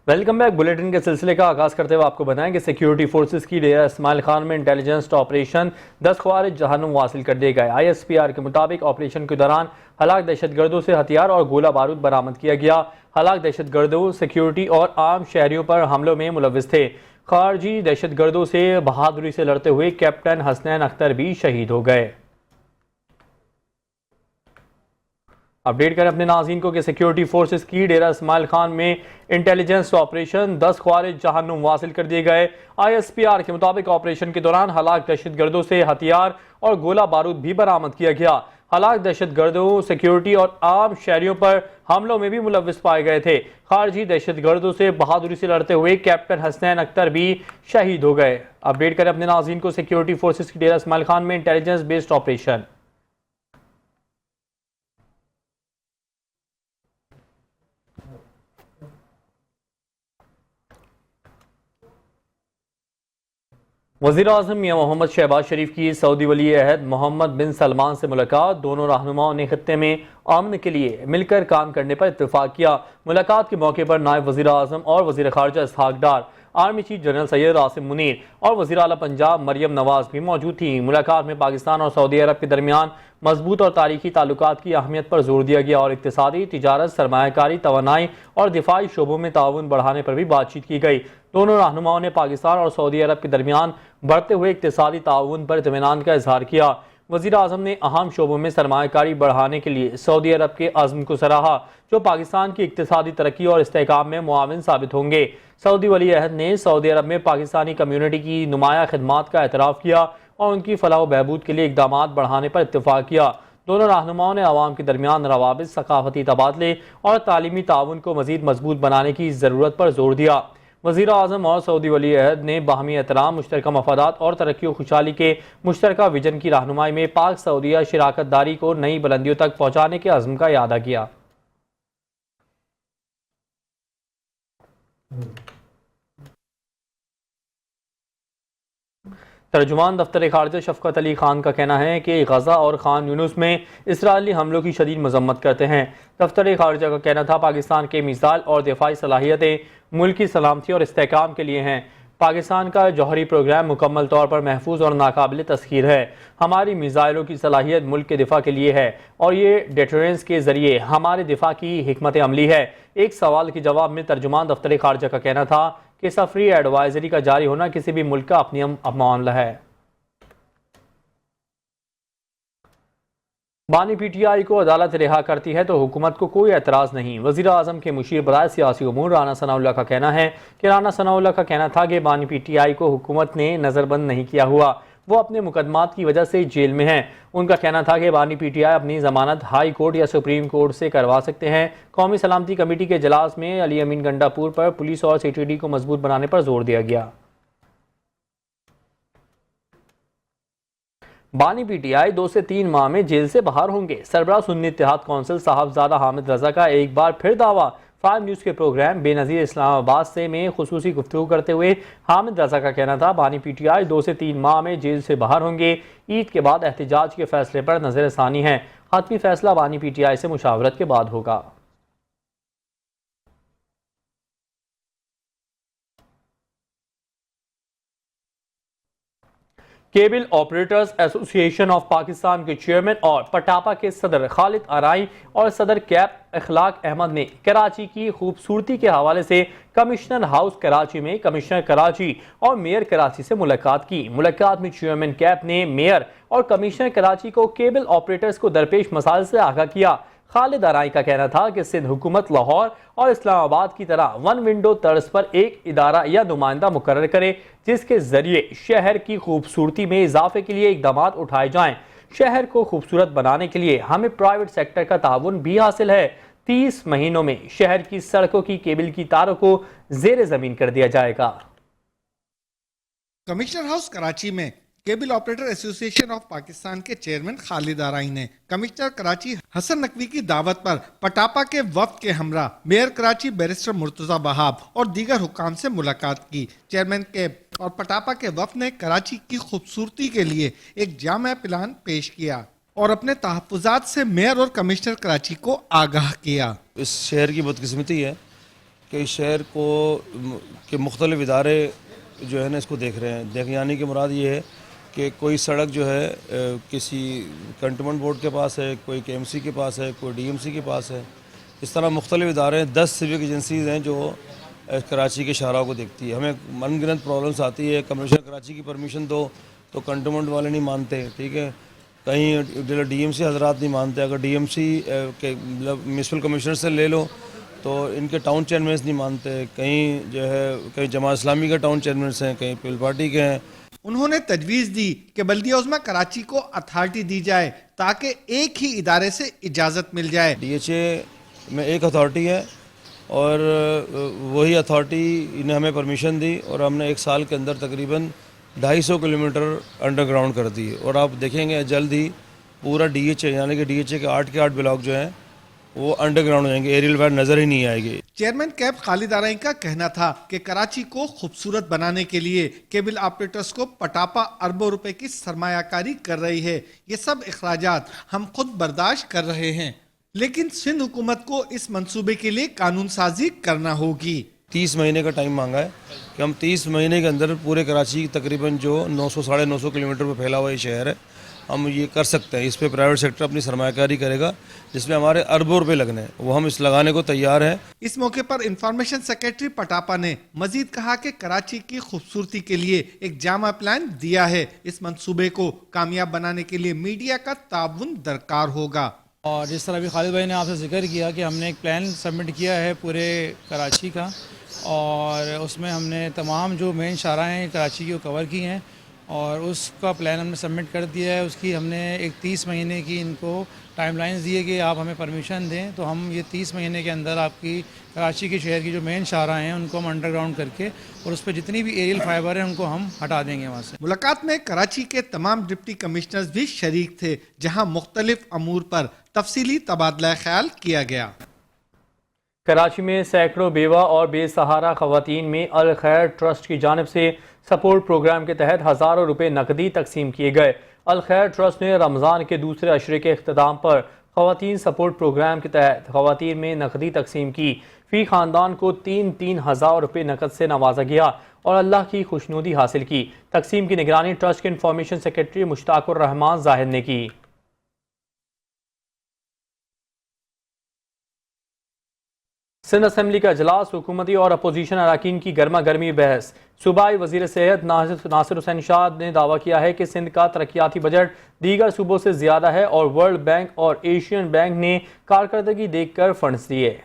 Welcome back. Bulletin کے سلسلے کا آغاز کرتے ہوئے آپ کو بتائیں کہ سیکیورٹی فورسز کی ڈیرہ اسماعیل خان میں انٹیلیجنس آپریشن 10 خوارج جہنم حاصل کر دیے گئے۔ ISPR کے مطابق آپریشن کے دوران ہلاک دہشت گردوں سے ہتھیار اور گولہ بارود برآمد کیا گیا۔ ہلاک دہشت گردوں سیکیورٹی اور عام شہریوں پر حملوں میں ملوث تھے۔ خارجی دہشت گردوں سے بہادری سے لڑتے ہوئے کیپٹن حسنین اختر بھی شہید ہو گئے۔ اپڈیٹ کریں اپنے ناظرین کو کہ سیکیورٹی فورسز کی ڈیرہ اسماعیل خان میں انٹیلیجنس آپریشن 10 خوارج جہنم حاصل کر دیے گئے۔ ISPR کے مطابق آپریشن کے دوران ہلاک دہشت گردوں سے ہتھیار اور گولہ بارود بھی برآمد کیا گیا۔ ہلاک دہشت گردوں سیکیورٹی اور عام شہریوں پر حملوں میں بھی ملوث پائے گئے تھے۔ خارجی دہشت گردوں سے بہادری سے لڑتے ہوئے کیپٹن حسنین اختر بھی شہید ہو گئے۔ اپڈیٹ کریں اپنے ناظرین کو سیکیورٹی فورسز کی ڈیرہ اسماعیل خان میں انٹیلیجنس بیسڈ آپریشن وزیر اعظم میاں محمد شہباز شریف کی سعودی ولی عہد محمد بن سلمان سے ملاقات۔ دونوں رہنماؤں نے خطے میں امن کے لیے مل کر کام کرنے پر اتفاق کیا۔ ملاقات کے موقع پر نائب وزیر اعظم اور وزیر خارجہ Ishaq Dar, army chief general Syed Asim Munir اور وزیر اعلیٰ پنجاب مریم نواز بھی موجود تھیں۔ ملاقات میں پاکستان اور سعودی عرب کے درمیان مضبوط اور تاریخی تعلقات کی اہمیت پر زور دیا گیا اور اقتصادی، تجارت، سرمایہ کاری، توانائی اور دفاعی شعبوں میں تعاون بڑھانے پر بھی بات چیت کی گئی۔ دونوں رہنماؤں نے پاکستان اور سعودی عرب کے درمیان بڑھتے ہوئے اقتصادی تعاون پر اطمینان کا اظہار کیا۔ وزیر اعظم نے اہم شعبوں میں سرمایہ کاری بڑھانے کے لیے سعودی عرب کے عزم کو سراہا، جو پاکستان کی اقتصادی ترقی اور استحکام میں معاون ثابت ہوں گے۔ سعودی ولی عہد نے سعودی عرب میں پاکستانی کمیونٹی کی نمایاں خدمات کا اعتراف کیا اور ان کی فلاح و بہبود کے لیے اقدامات بڑھانے پر اتفاق کیا۔ دونوں رہنماؤں نے عوام کے درمیان روابط، ثقافتی تبادلے اور تعلیمی تعاون کو مزید مضبوط بنانے کی ضرورت پر زور دیا۔ وزیر اعظم اور سعودی ولی عہد نے باہمی احترام، مشترکہ مفادات اور ترقی و خوشحالی کے مشترکہ ویژن کی رہنمائی میں پاک سعودیہ شراکت داری کو نئی بلندیوں تک پہنچانے کے عزم کا اعادہ کیا۔ ترجمان دفتر خارجہ شفقت علی خان کا کہنا ہے کہ غزہ اور خان یونس میں اسرائیلی حملوں کی شدید مذمت کرتے ہیں۔ دفتر خارجہ کا کہنا تھا پاکستان کے میزائل اور دفاعی صلاحیتیں ملک کی سلامتی اور استحکام کے لیے ہیں۔ پاکستان کا جوہری پروگرام مکمل طور پر محفوظ اور ناقابل تسخیر ہے۔ ہماری میزائلوں کی صلاحیت ملک کے دفاع کے لیے ہے اور یہ ڈیٹرنس کے ذریعے ہمارے دفاع کی حکمت عملی ہے۔ ایک سوال کے جواب میں ترجمان دفتر خارجہ کا کہنا تھا کہ سفری ایڈوائزری کا جاری ہونا کسی بھی ملک کا اپنی معاملہ ہے۔ بانی PTI کو عدالت رہا کرتی ہے تو حکومت کو کوئی اعتراض نہیں۔ وزیر اعظم کے مشیر برائے سیاسی امور رانا ثناءاللہ کا کہنا ہے کہ رانا ثناءاللہ کا کہنا تھا کہ بانی PTI کو حکومت نے نظر بند نہیں کیا ہوا، وہ اپنے مقدمات کی وجہ سے جیل میں ہیں۔ ان کا کہنا تھا کہ بانی PTI اپنی ضمانت ہائی کورٹ یا سپریم کورٹ سے کروا سکتے ہیں۔ قومی سلامتی کمیٹی کے اجلاس میں علی امین گنڈا پور پر پولیس اور CTD کو مضبوط بنانے پر زور دیا گیا۔ بانی PTI 2 سے 3 ماہ میں جیل سے باہر ہوں گے۔ سربراہ سنی اتحاد کونسل صاحبزادہ حامد رضا کا ایک بار پھر دعویٰ۔ 5 نیوز کے پروگرام بے نظیر اسلام آباد سے میں خصوصی گفتگو کرتے ہوئے حامد رضا کا کہنا تھا بانی PTI 2 سے 3 ماہ میں جیل سے باہر ہوں گے۔ عید کے بعد احتجاج کے فیصلے پر نظر ثانی ہے۔ حتمی فیصلہ بانی PTI سے مشاورت کے بعد ہوگا۔ کیبل آپریٹرز ایسوسی ایشن آف پاکستان کے چیئرمین اور پٹاپا کے صدر خالد آرائی اور صدر کیپ اخلاق احمد نے کراچی کی خوبصورتی کے حوالے سے کمشنر ہاؤس کراچی میں کمشنر کراچی اور میئر کراچی سے ملاقات کی۔ ملاقات میں چیئرمین کیپ نے میئر اور کمشنر کراچی کو کیبل آپریٹرز کو درپیش مسائل سے آگاہ کیا۔ خالد آرائی کا کہنا تھا کہ سندھ حکومت لاہور اور اسلام آباد کی طرح ون ونڈو طرز پر ایک ادارہ یا نمائندہ مقرر کرے جس کے ذریعے شہر کی خوبصورتی میں اضافے کے لیے اقدامات اٹھائے جائیں۔ شہر کو خوبصورت بنانے کے لیے ہمیں پرائیویٹ سیکٹر کا تعاون بھی حاصل ہے۔ 30 مہینوں میں شہر کی سڑکوں کی کیبل کی تاروں کو زیر زمین کر دیا جائے گا۔ کمشنر ہاؤس کراچی میں کیبل آپریٹر ایسوسی ایشن آف پاکستان کے چیئرمین خالد آرائی نے کمشنر کراچی حسن نقوی کی دعوت پر پٹاپا کے وفد کے ہمراہ میئر کراچی بیرسٹر مرتضی وہاب اور دیگر حکام سے ملاقات کی۔ چیئرمین کیب اور پٹاپا کے وفد نے کراچی کی خوبصورتی کے لیے ایک جامع پلان پیش کیا اور اپنے تحفظات سے میئر اور کمشنر کراچی کو آگاہ کیا۔ اس شہر کی بدقسمتی ہے کہ اس شہر کو کہ مختلف ادارے جو ہے نا اس کو دیکھ رہے ہیں. یعنی کہ مراد یہ ہے کہ کوئی سڑک جو ہے کسی کنٹونمنٹ بورڈ کے پاس ہے, کوئی کے ایم سی کے پاس ہے, کوئی ڈی ایم سی کے پاس ہے. اس طرح مختلف ادارے 10 سیوک ایجنسیز ہیں جو کراچی کے شاہراہوں کو دیکھتی ہے. ہمیں من گنت پرابلمس آتی ہے. کمشنر کراچی کی پرمیشن دو تو کنٹونمنٹ والے نہیں مانتے, ٹھیک ہے, کہیں ڈی ایم سی حضرات نہیں مانتے. اگر ڈی ایم سی کے میونسپل کمشنر سے لے لو تو ان کے ٹاؤن چیئرمینس نہیں مانتے. کہیں جو ہے کہیں جماعت اسلامی کے ٹاؤن چیئرمینس ہیں, کہیں پیپل پارٹی کے ہیں. انہوں نے تجویز دی کہ بلدیہ عظمی کراچی کو اتھارٹی دی جائے تاکہ ایک ہی ادارے سے اجازت مل جائے. ڈی ایچ اے میں ایک اتھارٹی ہے اور وہی اتھارٹی نے ہمیں پرمیشن دی اور ہم نے ایک سال کے اندر تقریباً 250 کلومیٹر انڈر گراؤنڈ کر دی. اور آپ دیکھیں گے جلد ہی پورا ڈی ایچ اے یعنی کہ ڈی ایچ اے کے 8 کے 8 بلاک جو ہیں وہ انڈر گراؤنڈ ہو جائیں گے, ایریل ویڈ نظر ہی نہیں آئے گی. چیئرمین کیب خالد آرائیں کا کہنا تھا کہ کراچی کو خوبصورت بنانے کے لیے کیبل آپریٹرز کو پٹاپا اربوں روپے کی سرمایہ کاری کر رہی ہے. یہ سب اخراجات ہم خود برداشت کر رہے ہیں, لیکن سندھ حکومت کو اس منصوبے کے لیے قانون سازی کرنا ہوگی. 30 مہینے کا ٹائم مانگا ہے کہ ہم 30 مہینے کے اندر پورے کراچی تقریباً جو 900-950 کلومیٹر پہ پھیلا ہوا یہ شہر ہے ہم یہ کر سکتے ہیں. اس پہ پرائیویٹ سیکٹر اپنی سرمایہ کاری کرے گا جس میں ہمارے اربوں روپے لگنے ہیں, وہ ہم اس لگانے کو تیار ہیں. اس موقع پر انفارمیشن سیکرٹری پٹاپا نے مزید کہا کہ کراچی کی خوبصورتی کے لیے ایک جامع پلان دیا ہے. اس منصوبے کو کامیاب بنانے کے لیے میڈیا کا تعاون درکار ہوگا. اور جس طرح بھی خالد بھائی نے آپ سے ذکر کیا کہ ہم نے ایک پلان سبمٹ کیا ہے پورے کراچی کا, اور اس میں ہم نے تمام جو مین شاہراہیں ہیں کراچی کی وہ کور کی ہیں, اور اس کا پلان ہم نے سبمٹ کر دیا ہے. اس کی ہم نے ایک 30 مہینے کی ان کو ٹائم لائنز دیے کہ آپ ہمیں پرمیشن دیں تو ہم یہ 30 مہینے کے اندر آپ کی کراچی کے شہر کی جو مین شاہراہیں ہیں ان کو ہم انڈر گراؤنڈ کر کے اور اس پہ جتنی بھی ایریل فائبر ہیں ان کو ہم ہٹا دیں گے وہاں سے. ملاقات میں کراچی کے تمام ڈپٹی کمشنرز بھی شریک تھے جہاں مختلف امور پر تفصیلی تبادلہ خیال کیا گیا. کراچی میں سینکڑوں بیوہ اور بے سہارا خواتین میں الخیر ٹرسٹ کی جانب سے سپورٹ پروگرام کے تحت ہزاروں روپے نقدی تقسیم کیے گئے. الخیر ٹرسٹ نے رمضان کے دوسرے عشرے کے اختتام پر خواتین سپورٹ پروگرام کے تحت خواتین میں نقدی تقسیم کی. فی خاندان کو 3-3 ہزار روپے نقد سے نوازا گیا اور اللہ کی خوشنودی حاصل کی. تقسیم کی نگرانی ٹرسٹ کے انفارمیشن سیکرٹری مشتاق الرحمان زاہد نے کی. سندھ اسمبلی کا اجلاس حکومتی اور اپوزیشن اراکین کی گرما گرمی بحث. صوبائی وزیر صحت ناصر حسین شاہ نے دعویٰ کیا ہے کہ سندھ کا ترقیاتی بجٹ دیگر صوبوں سے زیادہ ہے اور ورلڈ بینک اور ایشین بینک نے کارکردگی دیکھ کر فنڈز دیے.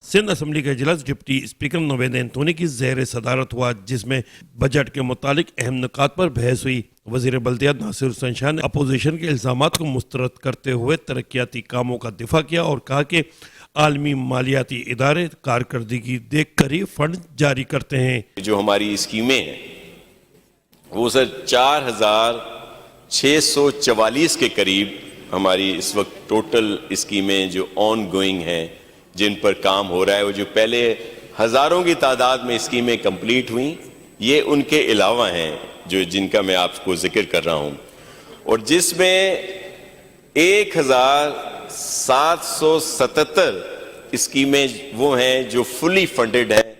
سندھ اسمبلی کا اجلاس ڈپٹی اسپیکر نوید انتونی کی زیر صدارت ہوا جس میں بجٹ کے متعلق اہم نکات پر بحث ہوئی. وزیر بلدیات ناصر حسین شاہ نے اپوزیشن کے الزامات کو مسترد کرتے ہوئے ترقیاتی کاموں کا دفاع کیا اور کہا کہ عالمی مالیاتی ادارے کارکردگی دیکھ کر ہی فنڈ جاری کرتے ہیں. جو ہماری اسکیمیں ہیں وہ سر 4644 کے قریب ہماری اس وقت ٹوٹل اسکیمیں جو آن گوئنگ ہیں جن پر کام ہو رہا ہے. وہ جو پہلے ہزاروں کی تعداد میں اسکیمیں کمپلیٹ ہوئیں یہ ان کے علاوہ ہیں جو جن کا میں آپ کو ذکر کر رہا ہوں, اور جس میں 1777 اسکیمیں وہ ہیں جو فلی فنڈڈ ہیں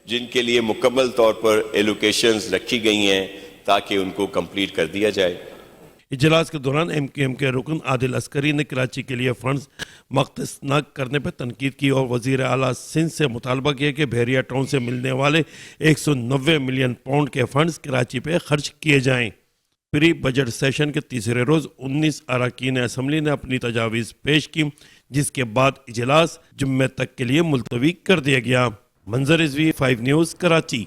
جن کے لیے مکمل طور پر ایلوکیشنز رکھی گئی ہیں تاکہ ان کو کمپلیٹ کر دیا جائے. اجلاس کے دوران ایم کیو ایم کے رکن عادل عسکری نے کراچی کے لیے فنڈز مختص نہ کرنے پر تنقید کی اور وزیر اعلیٰ سندھ سے مطالبہ کیا کہ بحریہ ٹاؤن سے ملنے والے 190 ملین پاؤنڈ کے فنڈز کراچی پہ خرچ کیے جائیں. پری بجٹ سیشن کے تیسرے روز 19 اراکین اسمبلی نے اپنی تجاویز پیش کی جس کے بعد اجلاس جمعہ تک کے لیے ملتوی کر دیا گیا. منظر رضوی 5 نیوز کراچی.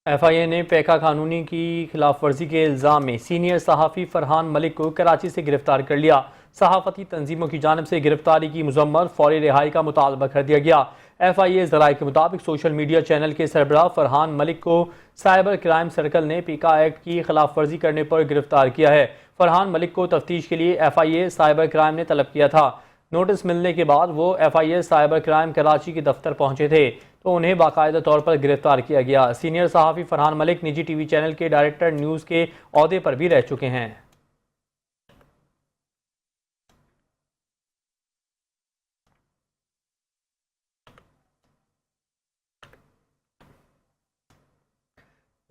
ایف آئی اے نے پیکا قانونی کی خلاف ورزی کے الزام میں سینئر صحافی فرحان ملک کو کراچی سے گرفتار کر لیا. صحافتی تنظیموں کی جانب سے گرفتاری کی مذمت فوری رہائی کا مطالبہ کر دیا گیا. ایف آئی اے ذرائع کے مطابق سوشل میڈیا چینل کے سربراہ فرحان ملک کو سائبر کرائم سرکل نے پیکا ایکٹ کی خلاف ورزی کرنے پر گرفتار کیا ہے. فرحان ملک کو تفتیش کے لیے F I A cyber crime نے طلب کیا تھا. نوٹس ملنے کے بعد وہ F I A cyber crime Karachi کے دفتر پہنچے تھے تو انہیں باقاعدہ طور پر گرفتار کیا گیا. سینئر صحافی فرحان ملک نجی ٹی وی چینل کے ڈائریکٹر نیوز کے عہدے پر بھی رہ چکے ہیں.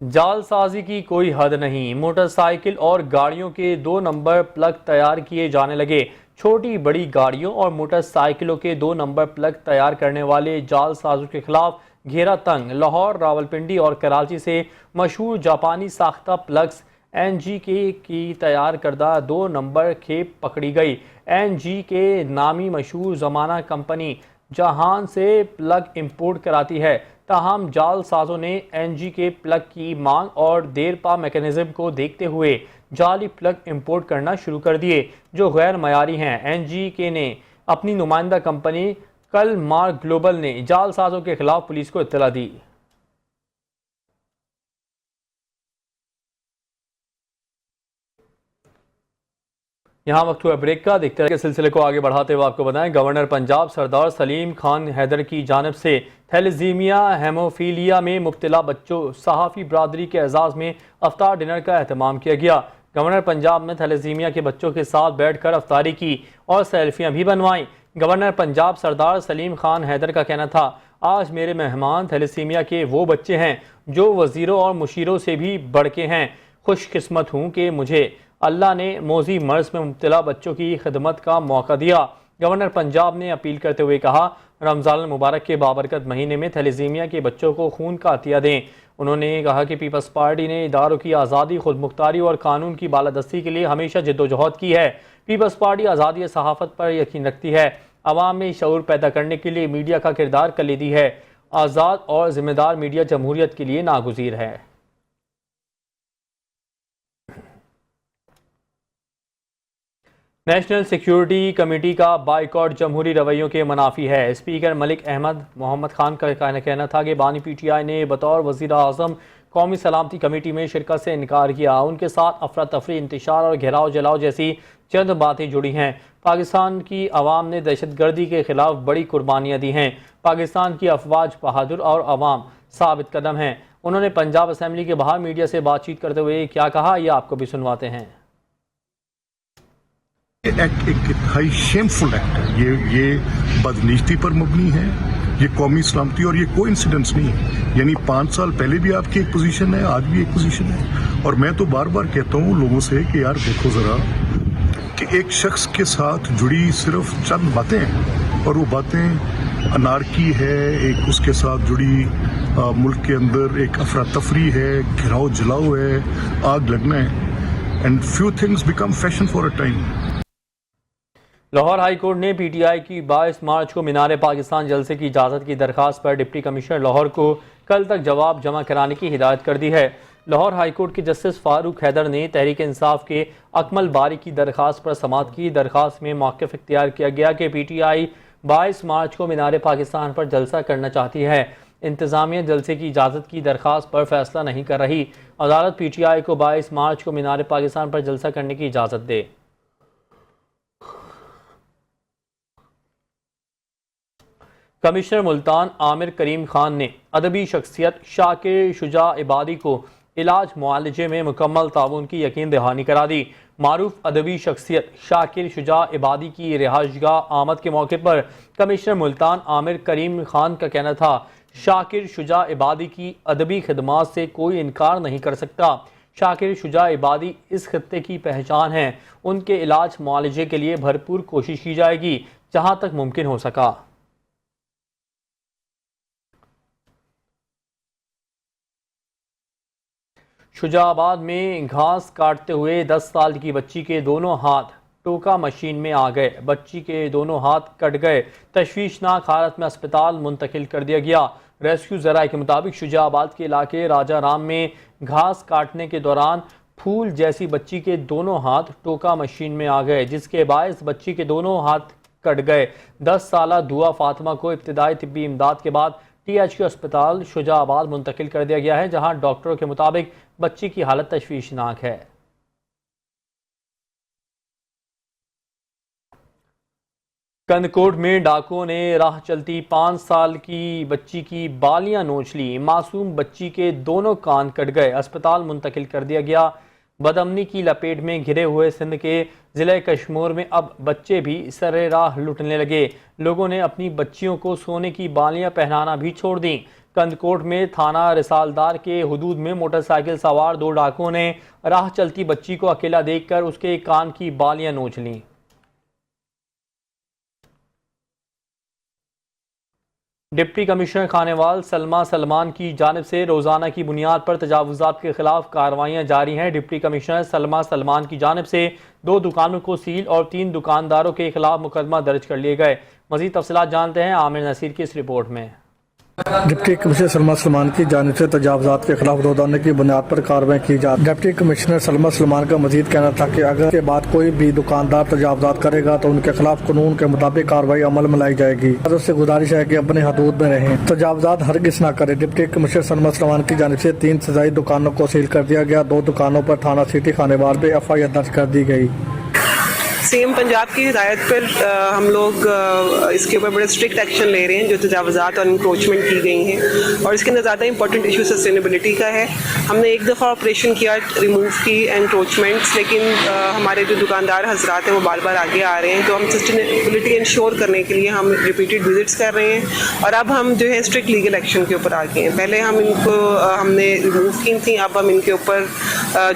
جال سازی کی کوئی حد نہیں، موٹر سائیکل اور گاڑیوں کے 2 نمبر پلگ تیار کیے جانے لگے۔ چھوٹی بڑی گاڑیوں اور موٹر سائیکلوں کے 2 نمبر پلگ تیار کرنے والے جال سازوں کے خلاف گھیرا تنگ۔ لاہور، راولپنڈی اور کراچی سے مشہور جاپانی ساختہ پلگز NG کی تیار کردہ 2 نمبر کھیپ پکڑی گئی۔ NG کے نامی مشہور زمانہ کمپنی جہان سے پلگ امپورٹ کراتی ہے، تاہم جال سازوں نے NG کے پلگ کی مانگ اور دیر پا میکانزم کو دیکھتے ہوئے جعلی پلگ امپورٹ کرنا شروع کر دیے جو غیر معیاری ہیں۔ NG کے نے اپنی نمائندہ کمپنی کل مارک گلوبل نے جال سازوں کے خلاف پولیس کو اطلاع دی۔ یہاں وقت ہوا بریک کا، دیکھتے رہے کہ سلسلے کو آگے بڑھاتے ہوئے آپ کو بتائیں گورنر پنجاب سردار سلیم خان حیدر کی جانب سے تھیلیسیمیا ہیموفیلیا میں مبتلا بچوں صحافی برادری کے اعزاز میں افطار ڈنر کا اہتمام کیا گیا۔ گورنر پنجاب نے تھیلیسیمیا کے بچوں کے ساتھ بیٹھ کر افطاری کی اور سیلفیاں بھی بنوائیں۔ گورنر پنجاب سردار سلیم خان حیدر کا کہنا تھا، آج میرے مہمان تھیلیسیمیا کے وہ بچے ہیں جو وزیروں اور مشیروں سے بھی بڑھ کے ہیں۔ خوش قسمت ہوں کہ مجھے اللہ نے موذی مرض میں مبتلا بچوں کی خدمت کا موقع دیا۔ گورنر پنجاب نے اپیل کرتے ہوئے کہا، رمضان المبارک کے بابرکت مہینے میں تھیلیسیمیا کے بچوں کو خون کا عطیہ دیں۔ انہوں نے کہا کہ پیپلز پارٹی نے اداروں کی آزادی، خود مختاری اور قانون کی بالادستی کے لیے ہمیشہ جدوجہد کی ہے۔ پیپلز پارٹی آزادی صحافت پر یقین رکھتی ہے، عوام میں شعور پیدا کرنے کے لیے میڈیا کا کردار کلیدی ہے۔ آزاد اور ذمہ دار میڈیا جمہوریت کے لیے ناگزیر ہے۔ نیشنل سیکیورٹی کمیٹی کا بائیکاٹ جمہوری رویوں کے منافی ہے۔ اسپیکر ملک احمد محمد خان کا کہنا تھا کہ بانی PTI نے بطور وزیر اعظم قومی سلامتی کمیٹی میں شرکت سے انکار کیا۔ ان کے ساتھ افراتفری، انتشار اور گھیراؤ جلاؤ جیسی چند باتیں جڑی ہیں۔ پاکستان کی عوام نے دہشت گردی کے خلاف بڑی قربانیاں دی ہیں۔ پاکستان کی افواج بہادر اور عوام ثابت قدم ہیں۔ انہوں نے پنجاب اسمبلی کے باہر میڈیا سے بات چیت کرتے ہوئے کیا کہا، یہ آپ کو بھی سنواتے ہیں۔ ایکٹ ایک انتہائی شیمفل ایکٹ ہے، یہ بدنیتی پر مبنی ہے، یہ قومی سلامتی اور یہ کوئی انسیڈنس نہیں ہے۔ یعنی 5 سال پہلے بھی آپ کی ایک پوزیشن ہے، آج بھی ایک پوزیشن ہے، اور میں تو بار بار کہتا ہوں لوگوں سے کہ یار دیکھو ذرا کہ ایک شخص کے ساتھ جڑی صرف چند باتیں ہیں اور وہ باتیں انارکی ہے، ایک اس کے ساتھ جڑی ملک کے اندر ایک افراتفری ہے، گھراؤ جلاؤ ہے، آگ لگنا ہے، and few things become fashion for a time. Lahore high court نے PTI کی 22 مارچ کو مینار پاکستان جلسے کی اجازت کی درخواست پر ڈپٹی کمشنر لاہور کو کل تک جواب جمع کرانے کی ہدایت کر دی ہے۔ لاہور ہائی کورٹ کے جسٹس فاروق حیدر نے تحریک انصاف کے اکمل باری کی درخواست پر سماعت کی۔ درخواست میں موقف اختیار کیا گیا کہ PTI 22 مارچ کو مینار پاکستان پر جلسہ کرنا چاہتی ہے۔ انتظامیہ جلسے کی اجازت کی درخواست پر فیصلہ نہیں کر رہی۔ عدالت PTI کو 22 مارچ کو مینار پاکستان پر جلسہ کرنے کی اجازت دے۔ کمشنر ملتان عامر کریم خان نے ادبی شخصیت شاکر شجاع عبادی کو علاج معالجے میں مکمل تعاون کی یقین دہانی کرا دی۔ معروف ادبی شخصیت شاکر شجاع عبادی کی رہائش گاہ آمد کے موقع پر کمشنر ملتان عامر کریم خان کا کہنا تھا، شاکر شجاع عبادی کی ادبی خدمات سے کوئی انکار نہیں کر سکتا۔ شاکر شجاع عبادی اس خطے کی پہچان ہیں۔ ان کے علاج معالجے کے لیے بھرپور کوشش کی جائے گی جہاں تک ممکن ہو سکا۔ شجاع آباد میں گھاس کاٹتے ہوئے 10 سال کی بچی کے دونوں ہاتھ ٹوکا مشین میں آ گئے۔ بچی کے دونوں ہاتھ کٹ گئے، تشویشناک حالت میں اسپتال منتقل کر دیا گیا۔ ریسکیو ذرائع کے مطابق شجاع آباد کے علاقے راجہ رام میں گھاس کاٹنے کے دوران پھول جیسی بچی کے دونوں ہاتھ ٹوکا مشین میں آ گئے، جس کے باعث بچی کے دونوں ہاتھ کٹ گئے۔ 10 سالہ دعا فاطمہ کو ابتدائی طبی امداد کے بعد THQ اسپتال شجاع آباد منتقل کر دیا گیا ہے، جہاں ڈاکٹروں کے مطابق بچی کی حالت تشویشناک ہے۔ کندکوٹ میں ڈاکوؤں نے راہ چلتی 5 سال کی بچی کی بالیاں نوچ لی۔ معصوم بچی کے دونوں کان کٹ گئے، اسپتال منتقل کر دیا گیا۔ بدامنی کی لپیٹ میں گھرے ہوئے سندھ کے ضلع کشمور میں اب بچے بھی سر راہ لٹنے لگے۔ لوگوں نے اپنی بچیوں کو سونے کی بالیاں پہنانا بھی چھوڑ دیں۔ کندکوٹ میں تھانہ رسالدار کے حدود میں موٹر سائیکل سوار 2 ڈاکوؤں نے راہ چلتی بچی کو اکیلا دیکھ کر اس کے کان کی بالیاں نوچ لیں۔ ڈپٹی کمشنر خانیوال سلمہ سلمان کی جانب سے روزانہ کی بنیاد پر تجاوزات کے خلاف کارروائیاں جاری ہیں۔ ڈپٹی کمشنر سلمہ سلمان کی جانب سے 2 دکانوں کو سیل اور 3 دکانداروں کے خلاف مقدمہ درج کر لیے گئے۔ مزید تفصیلات جانتے ہیں عامر نصیر کی اس رپورٹ میں۔ ڈپٹی کمشنر سلمہ سلمان کی جانب سے تجاوزات کے خلاف روزانہ کی بنیاد پر کارروائی کی جائے۔ ڈپٹی کمشنر سلمہ سلمان کا مزید کہنا تھا کہ اگر کے بعد کوئی بھی دکاندار تجاوزات کرے گا تو ان کے خلاف قانون کے مطابق کارروائی عمل میں لائی جائے گی۔ اس سے گزارش ہے کہ اپنے حدود میں رہیں، تجاوزات ہرگز نہ کرے۔ ڈپٹی کمشنر سلمہ سلمان کی جانب سے 3 سزائی دکانوں کو سیل کر دیا گیا۔ 2 دکانوں پر تھانہ سٹی خانیوال پہ FIR درج کر دی گئی۔ سیم پنجاب کی ہدایت پر ہم لوگ اس کے اوپر بڑے اسٹرکٹ ایکشن لے رہے ہیں جو تجاوزات اور انکروچمنٹ کی گئی ہیں، اور اس کے اندر زیادہ امپورٹنٹ ایشو سسٹینیبلٹی کا ہے۔ ہم نے ایک دفعہ آپریشن کیا ریموو کی انکروچمنٹس، لیکن ہمارے جو دکاندار حضرات ہیں وہ بار بار آگے آ رہے ہیں، تو ہم سسٹینیبلٹی انشور کرنے کے لیے ہم ریپیٹڈ وزٹس کر رہے ہیں، اور اب ہم جو ہے اسٹرکٹ لیگل ایکشن کے اوپر آ گئے ہیں۔ پہلے ہم ان کو ہم نے ریموو کی تھیں، اب ہم ان کے اوپر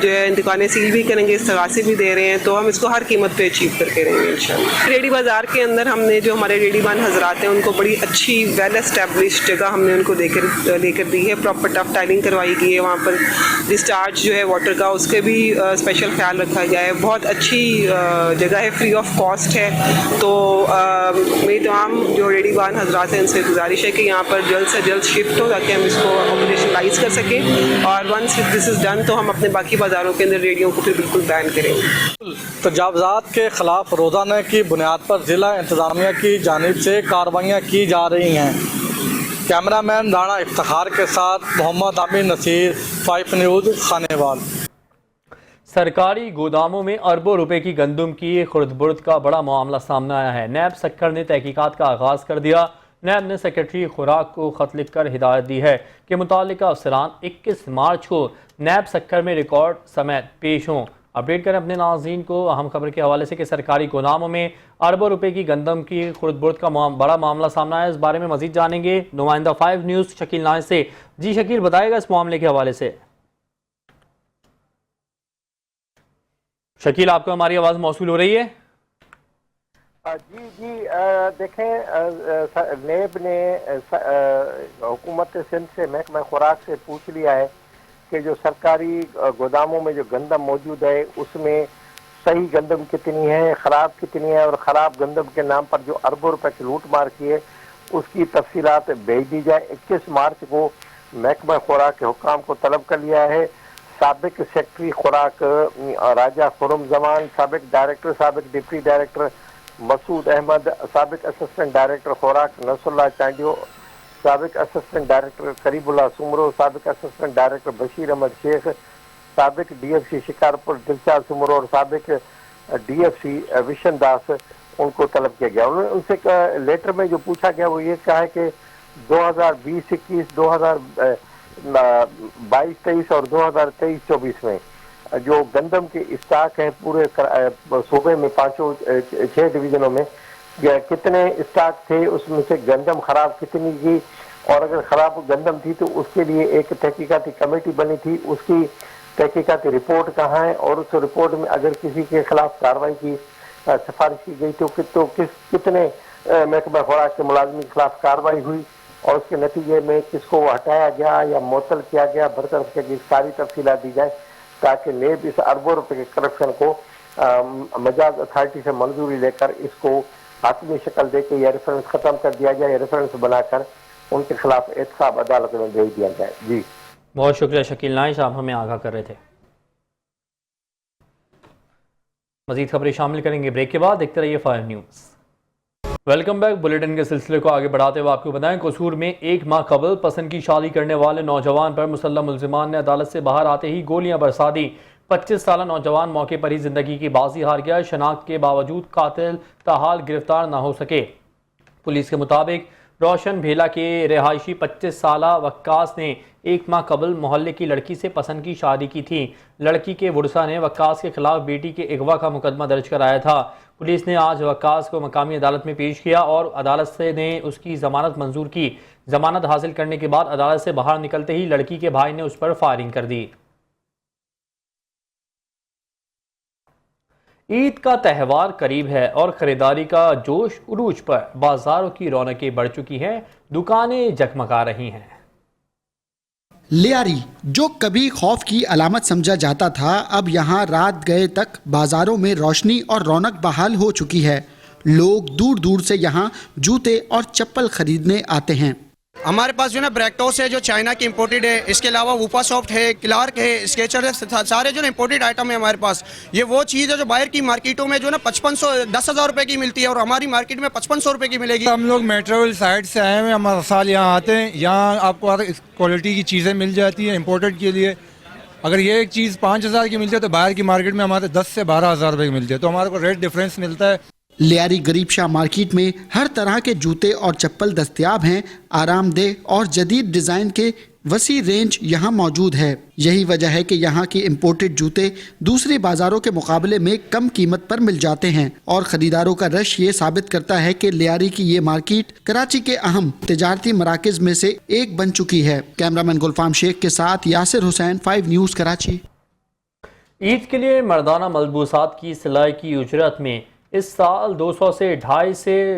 جو ہے دکانیں سیل بھی کریں گے، استغاثے بھی دے رہے ہیں، تو ہم اس کو ہر قیمت پہ اچیو کر کے رہیں گے انشاءاللہ۔ ریڈی بازار کے اندر ہم نے جو ہمارے ریڈی بان حضرات ہیں ان کو بڑی اچھی ویل اسٹیبلشڈ جگہ ہم نے ان کو لے کر دی ہے، پراپر ٹف ٹائلنگ کروائی گئی ہے، وہاں پر ڈسچارج جو ہے واٹر کا اس کے بھی اسپیشل خیال رکھا گیا ہے۔ بہت اچھی جگہ ہے، فری آف کاسٹ ہے، تو میری تمام جو ریڈی بان حضرات ہیں ان سے گزارش ہے کہ یہاں پر جلد سے جلد شفٹ ہو تاکہ ہم اس کو آپریشنلائز کر سکیں، اور ونس دس از ڈن تو ہم اپنے باقی بازاروں کے اندر ریڈیو کو پھر بالکل بین کریں گے۔ تجاوزات کے خلاف روزانہ کی بنیاد پر ضلع انتظامیہ کی جانب سے کارروائیاں کی جا رہی ہیں۔ کیمرہ مین رانا افتخار کے ساتھ محمد عامر نصیر، 5 نیوز، خانیوال۔ سرکاری گوداموں میں اربوں روپے کی گندم کی خرد برد کا بڑا معاملہ سامنے آیا ہے۔ نیب سکھر نے تحقیقات کا آغاز کر دیا۔ نیب نے سیکرٹری خوراک کو خط لکھ کر ہدایت دی ہے کہ متعلقہ افسران 21 مارچ کو نیب سکھر میں ریکارڈ سمیت پیش ہوں۔ اپڈیٹ کریں اپنے ناظرین کو اہم خبر کے حوالے سے کہ سرکاری گوداموں میں اربوں روپے کی گندم کی خرد برد کا بڑا معاملہ سامنے آیا۔ اس بارے میں مزید جانیں گے نمائندہ 5 نیوز شکیل نائن سے۔ جی شکیل، بتائے گا اس معاملے کے حوالے سے۔ شکیل، آپ کو ہماری آواز موصول ہو رہی ہے؟ جی دیکھیں، نیب نے حکومت سندھ سے محکمہ خوراک سے پوچھ لیا ہے کہ جو سرکاری گوداموں میں جو گندم موجود ہے اس میں صحیح گندم کتنی ہے، خراب کتنی ہے، اور خراب گندم کے نام پر جو اربوں روپے کی لوٹ مار کی ہے اس کی تفصیلات بھیج دی جائے۔ 21 مارچ کو محکمہ خوراک کے حکام کو طلب کر لیا ہے۔ سابق سیکرٹری خوراک راجہ خرم زمان، سابق ڈائریکٹر، سابق ڈپٹی ڈائریکٹر مسعود احمد، سابق اسسٹنٹ ڈائریکٹر خوراک نصر اللہ چانڈیو، سابق اسسٹنٹ ڈائریکٹر قریب اللہ سمرو، سابق اسسٹنٹ ڈائریکٹر بشیر احمد شیخ، سابق DFC شکارپور دلشاد سمرو، اور سابق DFC وشن داس، ان کو طلب کیا گیا۔ انہوں نے ان سے لیٹر میں جو پوچھا گیا وہ یہ کہا ہے کہ 2020-21، 2022-23 اور 2023-24 میں جو گندم کے اسٹاک ہیں پورے صوبے میں 6 ڈویژنوں میں کتنے اسٹاک تھے، اس میں سے گندم خراب کتنی کی، اور اگر خراب گندم تھی تو اس کے لیے ایک تحقیقاتی کمیٹی بنی تھی، اس کی تحقیقاتی رپورٹ کہاں ہے، اور اس رپورٹ میں اگر کسی کے خلاف کارروائی کی سفارش کی گئی تو کتنے محکمہ خوراک کے ملازمین کے خلاف کارروائی ہوئی، اور اس کے نتیجے میں کس کو ہٹایا گیا یا معطل کیا گیا، برطرف کیا گیا، ساری تفصیلات دی جائیں تاکہ نیب اس اربوں روپے کے کرپشن کو مجاز اتھارٹی سے منظوری لے کر اس کو حتمی شکل دے کے یہ ریفرنس ختم کر دیا جائے، ریفرنس بنا کر ان کے خلاف احتساب عدالت میں بھیج دیا جائے۔ جی بہت شکریہ شکیل نائن، آپ ہمیں آگاہ کر رہے تھے۔ مزید خبریں شامل کریں گے بریک کے بعد، دیکھتے رہیے 5 نیوز۔ Welcome back. بلیٹن کے سلسلے کو آگے بڑھاتے ہوئے آپ کو بتائیں قصور میں 1 ماہ قبل پسند کی شادی کرنے والے نوجوان پر مسلح ملزمان نے عدالت سے باہر آتے ہی گولیاں برسا دی۔ 25 سالہ نوجوان موقع پر ہی زندگی کی بازی ہار گیا۔ شناخت کے باوجود قاتل تاحال گرفتار نہ ہو سکے۔ پولیس کے مطابق روشن بھیلا کے رہائشی 25 سالہ وقاص نے ایک ماہ قبل محلے کی لڑکی سے پسند کی شادی کی تھی۔ لڑکی کے ورثاء نے وقاص کے خلاف بیٹی کے اغوا کا مقدمہ درج کرایا تھا۔ پولیس نے آج وقاص کو مقامی عدالت میں پیش کیا اور عدالت سے نے اس کی ضمانت منظور کی۔ ضمانت حاصل کرنے کے بعد عدالت سے باہر نکلتے ہی لڑکی کے بھائی نے اس پر فائرنگ کر دی۔ عید کا تہوار قریب ہے اور خریداری کا جوش عروج پر، بازاروں کی رونقیں بڑھ چکی ہیں، دکانیں جگمگا رہی ہیں۔ لیاری جو کبھی خوف کی علامت سمجھا جاتا تھا، اب یہاں رات گئے تک بازاروں میں روشنی اور رونق بحال ہو چکی ہے۔ لوگ دور دور سے یہاں جوتے اور چپل خریدنے آتے ہیں۔ ہمارے پاس جو ہے نا بریکٹوس ہے جو چائنا کی امپورٹڈ ہے، اس کے علاوہ ووپا سافٹ ہے، کلارک ہے، اسکیچر ہے، سارے جو نا امپورٹڈ آئٹم ہے ہمارے پاس۔ یہ وہ چیز ہے جو باہر کی مارکیٹوں میں جو نا 10,000 روپے کی ملتی ہے اور ہماری مارکیٹ میں 5500 روپے کی ملے گی۔ ہم لوگ میٹرول سائڈ سے آئے ہیں، ہم ہر سال یہاں آتے ہیں، یہاں آپ کو کوالٹی کی چیزیں مل جاتی ہیں امپورٹڈ کے لیے۔ اگر یہ ایک چیز 5,000 کی ملتی ہے تو باہر کی مارکیٹ میں ہمارے 10 سے 12,000 روپے کی ملتی ہے، تو ہمارے کو ریٹ ڈفرینس ملتا ہے۔ لیاری غریب شاہ مارکیٹ میں ہر طرح کے جوتے اور چپل دستیاب ہیں۔ آرام دہ اور جدید ڈیزائن کے وسیع رینج یہاں موجود ہے۔ یہی وجہ ہے کہ یہاں کے امپورٹڈ جوتے دوسرے بازاروں کے مقابلے میں کم قیمت پر مل جاتے ہیں، اور خریداروں کا رش یہ ثابت کرتا ہے کہ لیاری کی یہ مارکیٹ کراچی کے اہم تجارتی مراکز میں سے ایک بن چکی ہے۔ کیمرامین گلفام شیخ کے ساتھ یاسر حسین، 5 نیوز کراچی۔ عید کے لیے مردانہ ملبوسات کی سلائی کی اجرت میں اس سال 200 سے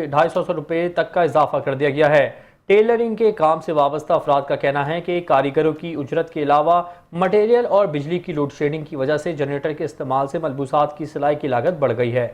250 روپے تک کا اضافہ کر دیا گیا ہے۔ ٹیلرنگ کے کام سے وابستہ افراد کا کہنا ہے کہ کاریگروں کی اجرت کے علاوہ مٹیریل اور بجلی کی لوڈ شیڈنگ کی وجہ سے جنریٹر کے استعمال سے ملبوسات کی سلائی کی لاگت بڑھ گئی ہے۔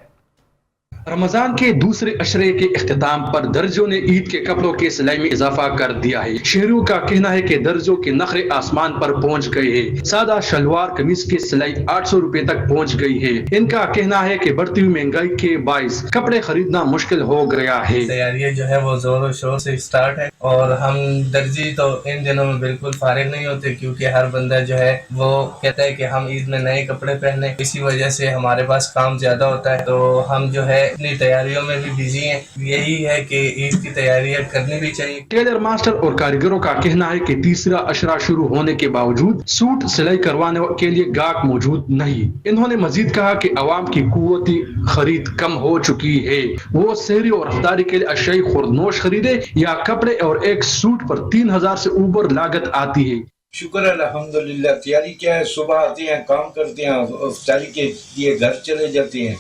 رمضان کے دوسرے عشرے کے اختتام پر درزوں نے عید کے کپڑوں کی سلائی میں اضافہ کر دیا ہے۔ شہریوں کا کہنا ہے کہ درزوں کے نخرے آسمان پر پہنچ گئے ہیں۔ سادہ شلوار قمیص کی سلائی 800 روپے تک پہنچ گئی ہے۔ ان کا کہنا ہے کہ بڑھتی ہوئی مہنگائی کے باعث کپڑے خریدنا مشکل ہو گیا ہے۔ تیاریاں جو ہے وہ زور و شور سے سٹارٹ ہے، اور ہم درزی تو ان دنوں میں بالکل فارغ نہیں ہوتے، کیونکہ ہر بندہ جو ہے وہ کہتا ہے کہ ہم عید میں نئے کپڑے پہنے، اسی وجہ سے ہمارے پاس کام زیادہ ہوتا ہے، تو ہم جو ہے اپنی تیاریوں میں بھی بزی ہیں۔ یہی ہے کہ عید کی تیاریاں کرنی بھی چاہیے۔ ٹیلر ماسٹر اور کاریگروں کا کہنا ہے کہ تیسرا عشرہ شروع ہونے کے باوجود سوٹ سلائی کروانے کے لیے گاہک موجود نہیں۔ انہوں نے مزید کہا کہ عوام کی قوت خرید کم ہو چکی ہے، وہ سحری اور افطاری کے لیے اشیاء خوردنوش خریدے یا کپڑے اور ایک سوٹ پر 3,000 سے اوپر لاگت آتی ہے۔ شکر الحمدللہ، تیاری کیا ہے، صبح آتے ہیں، کام کرتے ہیں، افطاری کے لیے گھر چلے جاتے ہیں۔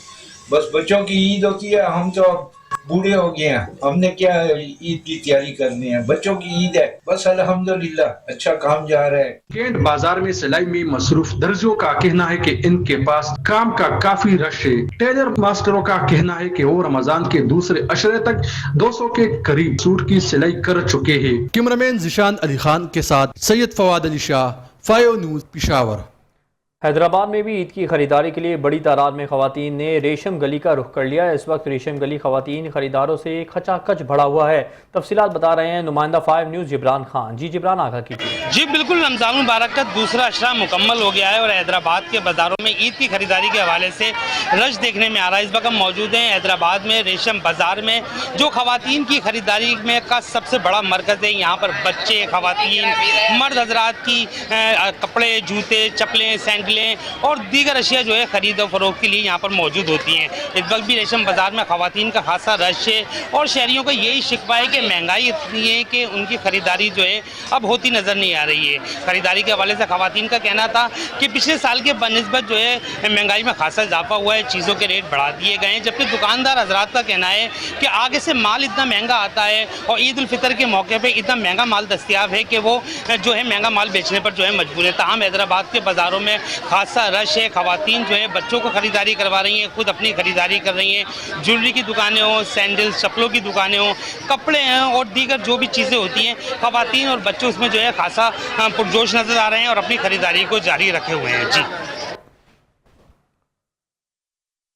بس بچوں کی عید ہوتی ہے، ہم تو بوڑھے ہو گئے ہیں، ہم نے کیا عید کی تیاری کرنی ہے، بچوں کی عید ہے، بس الحمدللہ اچھا کام جا رہا ہے۔ کینٹ بازار میں سلائی میں مصروف درزیوں کا کہنا ہے کہ ان کے پاس کام کا کافی رش ہے۔ ٹیلر ماسٹروں کا کہنا ہے کہ وہ رمضان کے دوسرے عشرے تک 200 کے قریب سوٹ کی سلائی کر چکے ہیں۔ کیمرامین ذیشان علی خان کے ساتھ سید فواد علی شاہ، 5 نیوز، پشاور۔ حیدرآباد میں بھی عید کی خریداری کے لیے بڑی تعداد میں خواتین نے ریشم گلی کا رخ کر لیا ہے۔ اس وقت ریشم گلی خواتین خریداروں سے کھچا کچ بھرا ہوا ہے۔ تفصیلات بتا رہے ہیں نمائندہ 5 نیوز جبران خان۔ جی جبران، آگاہ کیجیے۔ جی بالکل، رمضان المبارک کا دوسرا عشرہ مکمل ہو گیا ہے اور حیدرآباد کے بازاروں میں عید کی خریداری کے حوالے سے رش دیکھنے میں آ رہا ہے۔ اس وقت ہم موجود ہیں حیدرآباد میں ریشم بازار میں، جو خواتین کی خریداری میں کا سب سے بڑا مرکز ہے۔ یہاں پر بچے، خواتین، مرد حضرات کی کپڑے، جوتے، چپلیں، سینڈلیں اور دیگر اشیاء جو ہے خرید و فروخت کے لیے یہاں پر موجود ہوتی ہیں۔ اس وقت بھی ریشم بازار میں خواتین کا خاصا رش ہے اور شہریوں کا یہی شکوہ ہے کہ مہنگائی اتنی ہے کہ ان کی خریداری جو ہے اب ہوتی نظر نہیں آ رہی ہے۔ خریداری کے حوالے سے خواتین کا کہنا تھا کہ پچھلے سال کے بنسبت جو ہے مہنگائی میں خاصا اضافہ ہوا ہے، چیزوں کے ریٹ بڑھا دیے گئے ہیں، جبکہ دکاندار حضرات کا کہنا ہے کہ آگے سے مال اتنا مہنگا آتا ہے اور عید الفطر کے موقع پہ اتنا مہنگا مال دستیاب ہے کہ وہ جو ہے مہنگا مال بیچنے پر جو ہے مجبور ہے۔ تاہم حیدرآباد کے بازاروں میں خاصا رش ہے۔ خواتین جو ہے بچوں کو خریداری کروا رہی ہیں، خود اپنی خریداری کر رہی ہیں۔ جویلری کی دکانیں ہوں، سینڈل، چپلوں کی دکانیں ہوں، کپڑے ہیں اور دیگر جو بھی چیزیں ہوتی ہیں، خواتین اور بچوں اس میں جو ہے خاصا پرجوش نظر آ رہے ہیں اور اپنی خریداری کو جاری رکھے ہوئے ہیں۔ جی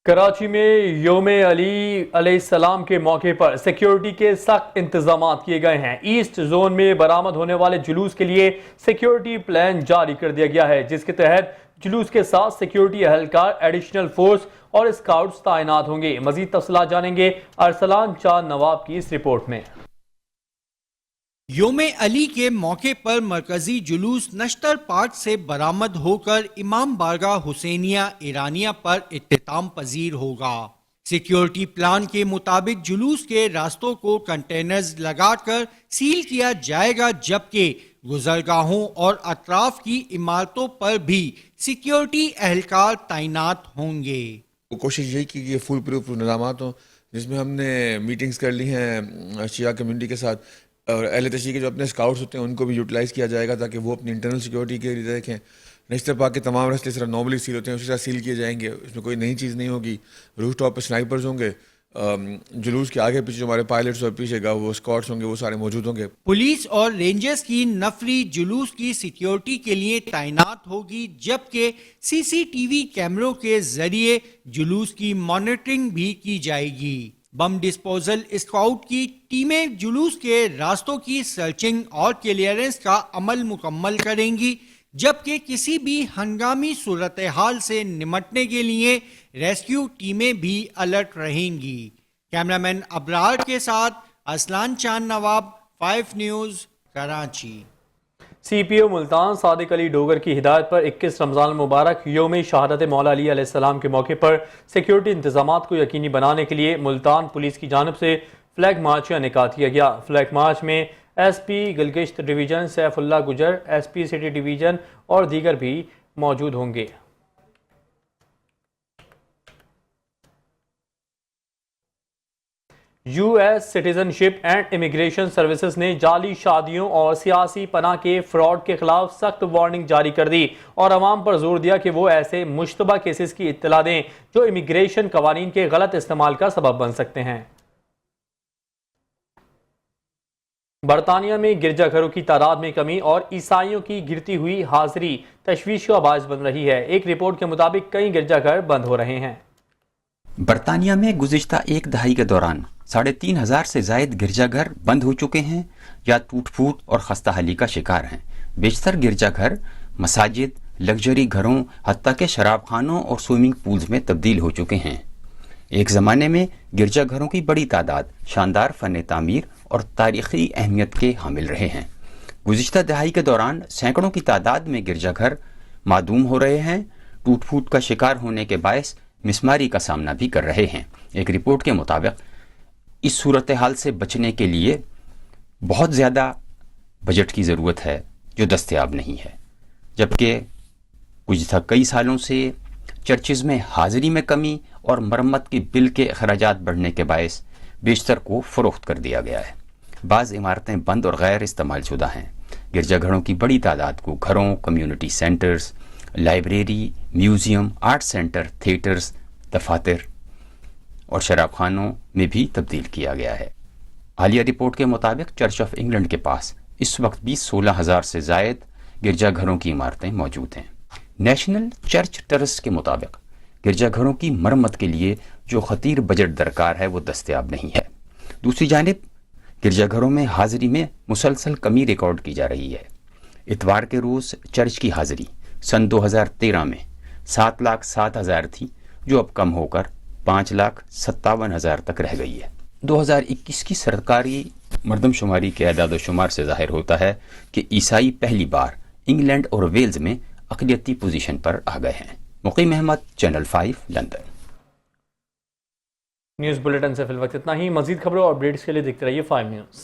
کراچی میں یوم علی علیہ السلام کے موقع پر سیکیورٹی کے سخت انتظامات کیے گئے ہیں۔ ایسٹ زون میں برآمد ہونے والے جلوس کے لیے سیکیورٹی پلان جاری کر دیا گیا ہے، جس کے تحت جلوس کے ساتھ سیکیورٹی اہلکار، ایڈیشنل فورس اور اسکاؤٹس تعینات ہوں گے۔ مزید تفصیلات جانیں گے ارسلان چاند نواب کی اس رپورٹ میں۔ یوم علی کے موقع پر مرکزی جلوس نشتر پارک سے برآمد ہو کر امام بارگاہ حسینیہ ایرانیہ پر اختتام پذیر ہوگا۔ سیکیورٹی پلان کے مطابق جلوس کے راستوں کو کنٹینرز لگا کر سیل کیا جائے گا، جبکہ گزرگاہوں اور اطراف کی عمارتوں پر بھی سیکیورٹی اہلکار تعینات ہوں گے۔ کوشش یہی کی کہ فل پروف انتظامات ہوں، جس میں ہم نے میٹنگز کر لی ہیں شیعہ کمیونٹی کے ساتھ، اور اہل تشیع کے جو اپنے اسکاؤٹس ہوتے ہیں ان کو بھی یوٹیلائز کیا جائے گا تاکہ وہ اپنی انٹرنل سیکیورٹی کے لیے دیکھیں۔ نشتر پارک کے تمام راستے اس طرح نارملی سیل ہوتے ہیں اسی طرح سیل کیے جائیں گے، اس میں کوئی نئی چیز نہیں ہوگی۔ روف ٹاپ پہ سنائپرز ہوں گے، جلوس کے آگے پیچھے جو ہمارے پائلٹس اور پیچھے گا وہ اسکواڈس ہوں گے، وہ سارے موجود ہوں گے۔ پولیس اور رینجرز کی نفری جلوس کی سیکیورٹی کے لیے تعینات ہوگی، جبکہ سی سی ٹی وی کیمروں کے ذریعے جلوس کی مانیٹرنگ بھی کی جائے گی۔ بم ڈسپوزل اسکواڈ کی ٹیمیں جلوس کے راستوں کی سرچنگ اور کلیئرنس کا عمل مکمل کریں گی، جبکہ کسی بھی ہنگامی صورتحال سے نمٹنے کے لیے ریسکیو ٹیمیں بھی الرٹ رہیں گی۔ کیمرامین ابرار کے ساتھ اسلان چاند نواب، 5 نیوز، کراچی۔ سی پی او ملتان صادق علی ڈوگر کی ہدایت پر 21 رمضان المبارک یوم شہادت مولا علی علیہ السلام کے موقع پر سیکیورٹی انتظامات کو یقینی بنانے کے لیے ملتان پولیس کی جانب سے فلیگ مارچ کا انعقاد کیا گیا۔ فلیگ مارچ میں S P Gulgasht division Saif Ullah Gujjar, S P city division اور دیگر بھی موجود ہوں گے۔ U S citizenship and immigration services نے جعلی شادیوں اور سیاسی پناہ کے فراڈ کے خلاف سخت وارننگ جاری کر دی اور عوام پر زور دیا کہ وہ ایسے مشتبہ کیسز کی اطلاع دیں جو امیگریشن قوانین کے غلط استعمال کا سبب بن سکتے ہیں۔ برطانیہ میں گرجا گھروں کی تعداد میں کمی اور عیسائیوں کی گرتی ہوئی حاضری تشویش کا باعث بن رہی ہے۔ ایک رپورٹ کے مطابق کئی گرجا گھر بند ہو رہے ہیں۔ برطانیہ میں گزشتہ ایک دہائی کے دوران 3500 سے زائد گرجا گھر بند ہو چکے ہیں یا ٹوٹ پھوٹ اور خستہ حالی کا شکار ہیں۔ بیشتر گرجا گھر مساجد، لگژری گھروں، حتیٰ کہ شراب خانوں اور سوئمنگ پولز میں تبدیل ہو چکے ہیں۔ ایک زمانے میں گرجا گھروں کی بڑی تعداد شاندار فن تعمیر اور تاریخی اہمیت کے حامل رہے ہیں۔ گزشتہ دہائی کے دوران سینکڑوں کی تعداد میں گرجا گھر معدوم ہو رہے ہیں، ٹوٹ پھوٹ کا شکار ہونے کے باعث مسماری کا سامنا بھی کر رہے ہیں۔ ایک رپورٹ کے مطابق اس صورتحال سے بچنے کے لیے بہت زیادہ بجٹ کی ضرورت ہے جو دستیاب نہیں ہے، جبکہ گزشتہ کئی سالوں سے چرچز میں حاضری میں کمی اور مرمت کی بل کے اخراجات بڑھنے کے باعث بیشتر کو فروخت کر دیا گیا ہے۔ بعض عمارتیں بند اور غیر استعمال شدہ ہیں۔ گرجا گھروں کی بڑی تعداد کو گھروں، community centres, library, museum, art centre, theatres, دفاتر اور شراب خانوں میں بھی تبدیل کیا گیا ہے۔ حالیہ رپورٹ کے مطابق چرچ آف انگلینڈ کے پاس اس وقت بھی 16,000 سے زائد گرجا گھروں کی عمارتیں موجود ہیں۔ نیشنل چرچ ٹرسٹ کے مطابق گرجا گھروں کی مرمت کے لیے جو خطیر بجٹ درکار ہے وہ دستیاب نہیں ہے۔ دوسری جانب گرجا گھروں میں حاضری میں مسلسل کمی ریکارڈ کی جا رہی ہے۔ اتوار کے روز چرچ کی حاضری سن 2013 میں 7,07,000 تھی، جو اب کم ہو کر 5,57,000 تک رہ گئی ہے۔ 2021 کی سرکاری مردم شماری کے اعداد و شمار سے ظاہر ہوتا ہے کہ عیسائی پہلی بار انگلینڈ اور ویلز میں اقلیتی پوزیشن پر آ گئے ہیں۔ Muqeem Ahmed, channel 5، London. News bulletin سے فی الوقت اتنا ہی۔ مزید خبروں اور اپڈیٹس کے لیے دیکھتے رہیے 5 نیوز۔